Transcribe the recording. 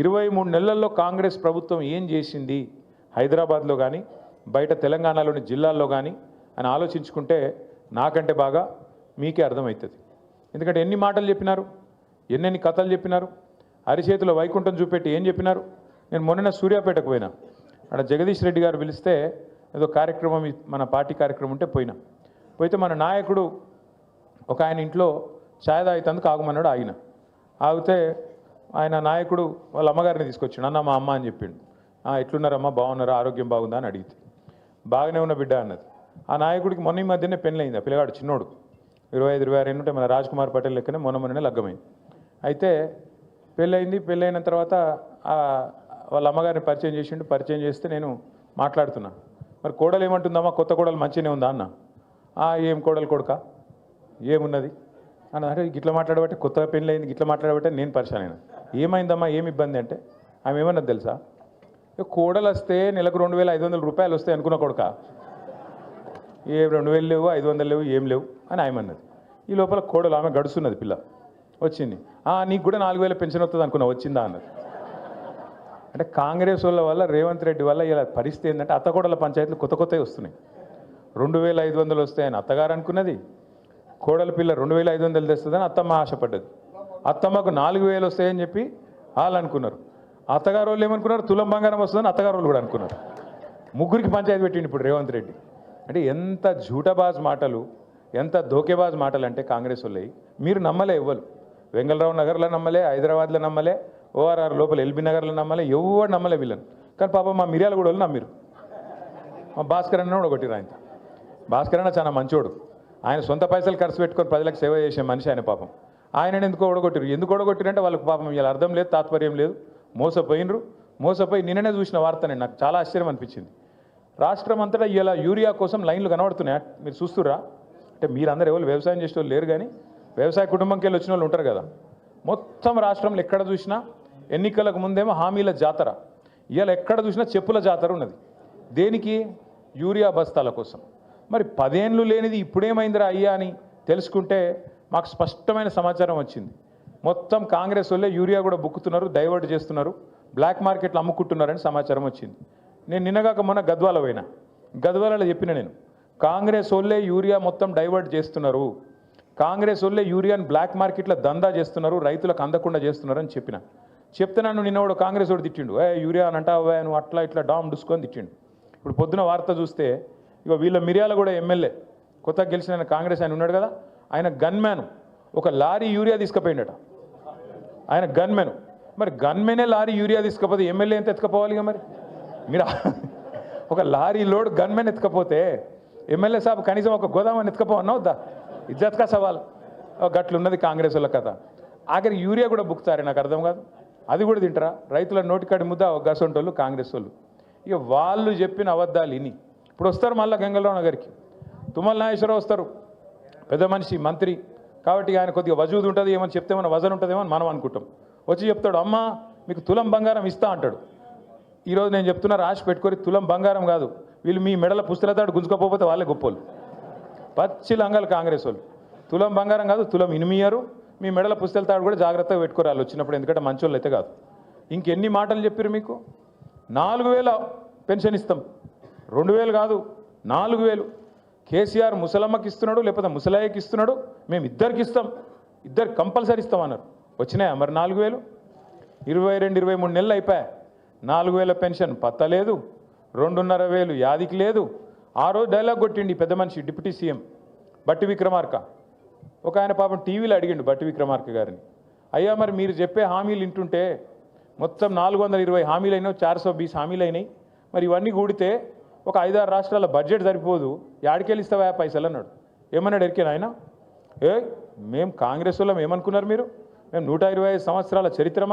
23 నెలల్లో కాంగ్రెస్ ప్రభుత్వం ఏం చేసింది హైదరాబాద్లో కానీ బయట తెలంగాణలోని జిల్లాల్లో కానీ అని ఆలోచించుకుంటే నాకంటే బాగా మీకే అర్థమవుతుంది. ఎందుకంటే ఎన్ని మాటలు చెప్పినారు, ఎన్నెన్ని కథలు చెప్పినారు, అరిచేతిలో వైకుంఠం చూపెట్టి ఏం చెప్పినారు. నేను మొన్న సూర్యాపేటకు పోయినా, అక్కడ జగదీష్ రెడ్డి గారు పిలిస్తే ఏదో కార్యక్రమం మన పార్టీ కార్యక్రమం ఉంటే పోయితే మన నాయకుడు ఒక ఆయన ఇంట్లో ఛాయ్ తాగుతందుకు ఆగమన్నాడు. ఆగితే ఆయన నాయకుడు వాళ్ళ అమ్మగారిని తీసుకొచ్చాడు. అన్న మా అమ్మ అని చెప్పిండు. ఎట్లున్నారమ్మా, బాగున్నారా, ఆరోగ్యం బాగుందా అని అడిగితే బాగానే ఉన్న బిడ్డ అన్నది. ఆ నాయకుడికి మొన్న ఈ మధ్యనే పెళ్ళయింది. ఆ పిల్లగాడు చిన్నోడు 25-26 ఉంటే మన రాజ్ కుమార్ పటేల్ లెక్కనే మొన్ననే లగ్గమైంది. అయితే పెళ్ళైన తర్వాత వాళ్ళ అమ్మగారిని పరిచయం చేసిండు. పరిచయం చేస్తే నేను మాట్లాడుతున్నా, మరి కోడలు ఏమంటుందమ్మా, కొత్త కోడలు మంచిగానే ఉందా అన్న. ఏం కోడలు కొడుక ఏమున్నది అన్న. అంటే గిట్లా మాట్లాడబట్టే, కొత్తగా పెళ్ళి అయింది గిట్లా మాట్లాడబట్టే నేను పరిచయం అయినా. ఏమైందమ్మా, ఏమి ఇబ్బంది అంటే ఆమె ఏమన్నది తెలుసా, కోడలు వస్తే నెలకు 2500 రూపాయలు వస్తాయి అనుకున్న కొడుక, ఏ 2000 లేవు 500 లేవు ఏం లేవు అని ఆమె అన్నది. ఈ లోపల కోడలు ఆమె గడుస్తున్నది, పిల్ల వచ్చింది. నీకు కూడా 4000 పెన్షన్ వస్తుంది అనుకున్నా, వచ్చిందా అన్నది. అంటే కాంగ్రెస్ వాళ్ళ వల్ల, రేవంత్ రెడ్డి వల్ల ఇలా పరిస్థితి ఏంటంటే అత్తకోడల పంచాయతీలు కొత్తవి వస్తున్నాయి. 2500 వస్తాయని అత్తగారు అనుకున్నది, కోడల పిల్ల 2500 తెస్తుందని అత్తమ్మ ఆశపడ్డది. అత్తమ్మకు 4000 వస్తాయని చెప్పి వాళ్ళు అనుకున్నారు. అత్తగారు వాళ్ళు ఏమనుకున్నారు, తులం బంగారం వస్తుందని అత్తగారు వాళ్ళు కూడా అనుకున్నారు. ముగ్గురికి పంచాయతీ పెట్టిండు ఇప్పుడు రేవంత్ రెడ్డి. అంటే ఎంత జూటబాజ్ మాటలు, ఎంత దోకేబాజ్ మాటలు అంటే కాంగ్రెస్ వాళ్ళవి. మీరు నమ్మలే ఎవ్వరు, వెంగళరావు నగర్లో నమ్మలే, హైదరాబాద్లో నమ్మలే, ఓఆర్ఆర్ లోపల ఎల్బీ నగర్లో నమ్మలే, ఎవరు నమ్మలే వీళ్ళని. కానీ పాపం మా మిర్యాల కూడా వాళ్ళు నమ్మిరు. మా భాస్కర్ అన్న కూడా కొట్టిరు. ఆయన భాస్కర్ అన్న చాలా మంచోడు, ఆయన సొంత పైసలు ఖర్చు పెట్టుకొని ప్రజలకు సేవ చేసే మనిషి ఆయన. పాపం ఆయనని ఎందుకు ఓడగొట్టిరు అంటే వాళ్ళకి పాపం ఇలా అర్థం లేదు, తాత్పర్యం లేదు, మోసపోయి నిన్ననే చూసిన వార్తనే నాకు చాలా ఆశ్చర్యం అనిపించింది. రాష్ట్రం అంతటా ఇలా యూరియా కోసం లైన్లు కనబడుతున్నాయి, మీరు చూస్తుర్రా? అంటే మీరందరూ ఎవరు వ్యవసాయం చేసే వాళ్ళు లేరు, కానీ వ్యవసాయ కుటుంబంకి వెళ్ళి వచ్చిన వాళ్ళు ఉంటారు కదా. మొత్తం రాష్ట్రంలో ఎక్కడ చూసినా ఎన్నికలకు ముందేమో హామీల జాతర, ఇవాళ ఎక్కడ చూసినా చెప్పుల జాతర ఉన్నది. దేనికి? యూరియా బస్తాల కోసం. మరి 10 ఏళ్ళు లేనిది ఇప్పుడేమైందిరా అయ్యా అని తెలుసుకుంటే మాకు స్పష్టమైన సమాచారం వచ్చింది. మొత్తం కాంగ్రెస్ వాళ్ళే యూరియా కూడా బుక్కుతున్నారు, డైవర్ట్ చేస్తున్నారు, బ్లాక్ మార్కెట్లు అమ్ముకుంటున్నారని సమాచారం వచ్చింది. నేను నిన్నగాక మొన్న గద్వాలలో చెప్పిన, నేను కాంగ్రెస్ వాళ్ళే యూరియా మొత్తం డైవర్ట్ చేస్తున్నారు, కాంగ్రెస్ వాళ్ళే యూరియాని బ్లాక్ మార్కెట్లో దందా చేస్తున్నారు, రైతులకు అందకుండా చేస్తున్నారు అని చెప్తే నన్ను నిన్నవాడు కాంగ్రెస్ వాడు తిట్టిండు. యూరియా అని అంటావా నువ్వు, అట్లా ఇట్లా డామ్ డుసుకొని తిట్టిండు. ఇప్పుడు పొద్దున వార్త చూస్తే ఇక వీళ్ళ మిర్యాల కూడా ఎమ్మెల్యే కొత్తగా గెలిచిన కాంగ్రెస్ ఆయన ఉన్నాడు కదా, ఆయన గన్మ్యాన్ ఒక లారీ యూరియా తీసుకుపోయిండట. ఆయన గన్మెన్. మరి గన్మెనే లారీ యూరియా తీసుకపోతే ఎమ్మెల్యే ఎంత ఎత్తుకపోవాలి? ఇక మరి మీరు ఒక లారీ లోడ్ గన్మెన్ ఎత్తుకపోతే ఎమ్మెల్యే సాబ్ కనీసం ఒక గోదామని ఎత్తుకపోవన్నా వద్దా? ఇజ్జత్కా సవాల్. గట్లున్నది కాంగ్రెస్ వాళ్ళ కథ. ఆఖరికి యూరియా కూడా బుక్తారే, నాకు అర్థం కాదు. అది కూడా తింటారా? రైతుల నోటికాడి ముద్ద గసంటోళ్ళు కాంగ్రెస్ వాళ్ళు. ఇక వాళ్ళు చెప్పిన అబద్ధాలు ఇని ఇప్పుడు వస్తారు మళ్ళీ గంగలరావు నగర్కి, తుమ్మల నాగేశ్వరరావు వస్తారు, పెద్ద మనిషి మంత్రి కాబట్టి ఆయన కొద్దిగా వజూదు ఉంటుంది, ఏమని చెప్తే మన వజన్ ఉంటుందేమో అని మనం అనుకుంటాం. వచ్చి చెప్తాడు, అమ్మ మీకు తులం బంగారం ఇస్తా అంటాడు. ఈరోజు నేను చెప్తున్నా, రాసి పెట్టుకొని తులం బంగారం కాదు, వీళ్ళు మీ మెడల పుస్తలతాడు గుంజుకోకపోతే వాళ్ళే గొప్పోళ్ళు, పచ్చి లంగాలు కాంగ్రెస్ వాళ్ళు. తులం బంగారం కాదు, తులం ఇనిమియరు, మీ మెడల పుస్తలతాడు కూడా జాగ్రత్తగా పెట్టుకోరాలి వచ్చినప్పుడు, ఎందుకంటే మంచోళ్ళు అయితే కాదు. ఇంకెన్ని మాటలు చెప్పారు మీకు? 4000 పెన్షన్ ఇస్తాం, 2000 కాదు 4000. కేసీఆర్ ముసలమ్మకి ఇస్తున్నాడు, లేకపోతే ముసలాయకి ఇస్తున్నాడు, మేము ఇద్దరికి ఇస్తాం, ఇద్దరు కంపల్సరీ ఇస్తామన్నారు. వచ్చినాయా మరి 4000? 22-23 నెలలు అయిపోయా, 4000 పెన్షన్ పత్తలేదు, 2500 యాదికి లేదు. ఆ రోజు డైలాగ్ కొట్టిండి పెద్ద మనిషి డిప్యూటీ సీఎం బట్టి విక్రమార్క. ఒక ఆయన పాపం టీవీలో అడిగిండు బట్టి విక్రమార్క గారిని, అయ్యా మరి మీరు చెప్పే హామీలు వింటుంటే మొత్తం 420 హామీలు అయినాయి, 420 హామీలు అయినాయి, మరి ఇవన్నీ కూడితే ఒక 5-6 రాష్ట్రాల బడ్జెట్ సరిపోదు, యాడికెళ్ళి ఇస్తావా పైసలు అన్నాడు. ఏమన్నాడు ఎరికేనా ఆయన? మేము కాంగ్రెస్ వాళ్ళం ఏమనుకున్నారు మీరు? మేము 125 సంవత్సరాల చరిత్ర మాది.